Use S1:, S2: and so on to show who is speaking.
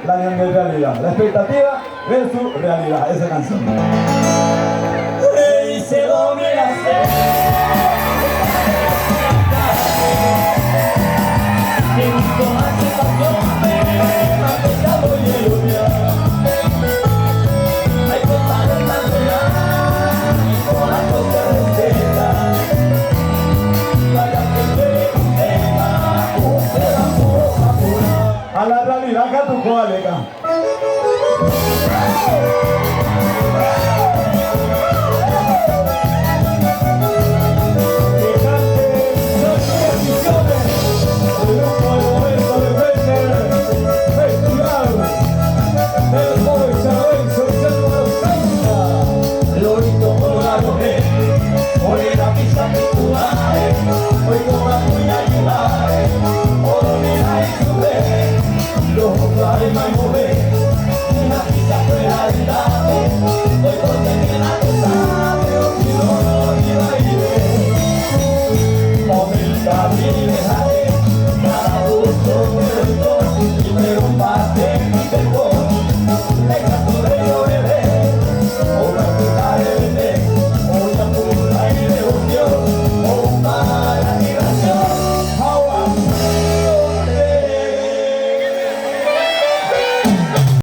S1: la realidad. La expectativa versus realidad, esa canción.
S2: Se domina
S1: a la realidad que tu colega.
S2: Mai mover, una pizza fuera de la hoy porque me la